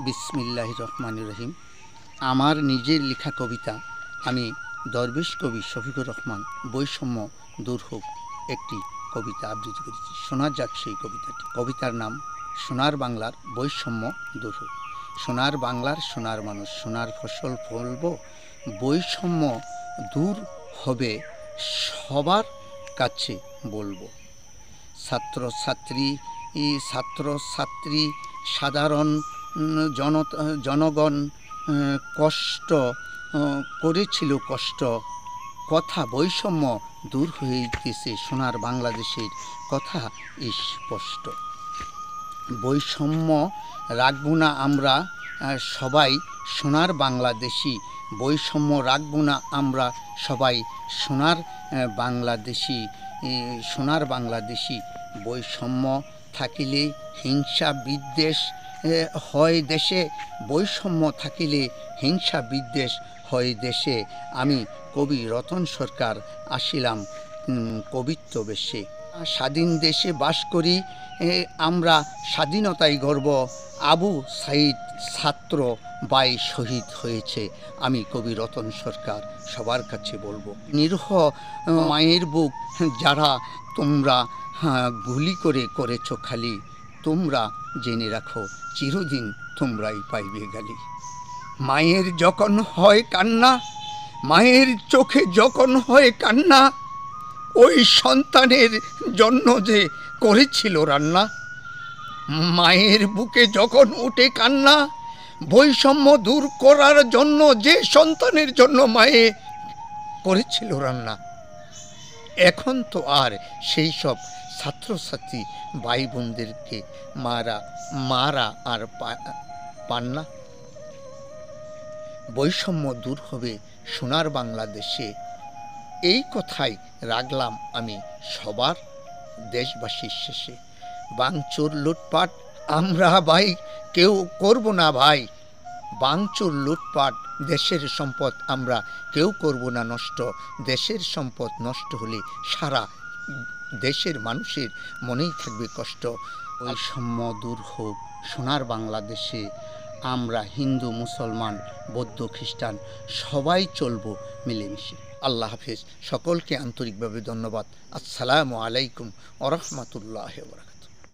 বিসমিল্লাহির রহমানির রহিম। আমার নিজের লেখা কবিতা আমি দরবেশ কবি শফিকুর রহমান বৈষম্য দূর হোক একটি কবিতা আবৃত্তি করেছি। শোনা যাক সেই কবিতাটি। কবিতার নাম সোনার বাংলার বৈষম্য দূর হোক। সোনার বাংলার সোনার মানুষ, সোনার ফসল ফলব, বৈষম্য দূর হবে সবার কাছে বলবো। ছাত্রছাত্রী সাধারণ জনগণ কষ্ট করেছিল, কথা বৈষম্য দূর হইতেছে, সোনার বাংলাদেশের কথা স্পষ্ট। বৈষম্য রাখব না আমরা সবাই সোনার বাংলাদেশি, বৈষম্য রাখব না আমরা সবাই সোনার বাংলাদেশি। বৈষম্য থাকিলে হিংসা বিদ্বেষ হয় দেশে, বৈষম্য থাকিলে হিংসা বিদ্বেষ হয় দেশে। আমি কবি রতন সরকার আসিলাম কবিত্ব বেশে। স্বাধীন দেশে বাস করি আমরা, স্বাধীনতায় গর্ব। আবু সাইদ ছাত্র বাই শহীদ হয়েছে, আমি কবি রতন সরকার সবার কাছে বলবো। নিরীহ মায়ের বুক যারা তোমরা গুলি করেছ খালি, তোমরা জেনে রাখো চিরদিন তোমরাই পাইবে গালি। মায়ের যখন হয় কান্না, মায়ের চোখে যখন হয় কান্না, ওই সন্তানের জন্য যে করেছিল রান্না। মায়ের বুকে যখন উঠে কান্না, বৈষম্য দূর করার জন্য যে সন্তানের জন্য মায়ে করেছিল রান্না। এখন তো আর সেই সব ছাত্রছাত্রী ভাই বোনদেরকে মারা আর পান না। বৈষম্য দূর হবে সোনার বাংলাদেশে, এই কথাই রাখলাম আমি সবার দেশবাসীর শেষে। ভাঙচুর লুটপাট আমরা ভাই কেউ করব না ভাই, ভাঙচুর লুটপাট দেশের সম্পদ আমরা কেউ করব না নষ্ট। দেশের সম্পদ নষ্ট হলে সারা দেশের মানুষের মনেই থাকবে কষ্ট। বৈষম্য দূর হোক সোনার বাংলাদেশে, আমরা হিন্দু মুসলমান বৌদ্ধ খ্রিস্টান সবাই চলবো মিলেমিশে। আল্লাহ হাফেজ। সকলকে আন্তরিকভাবে ধন্যবাদ। আসসালামু আলাইকুম ওয়া রাহমাতুল্লাহি ওয়া বারাকাতুহু।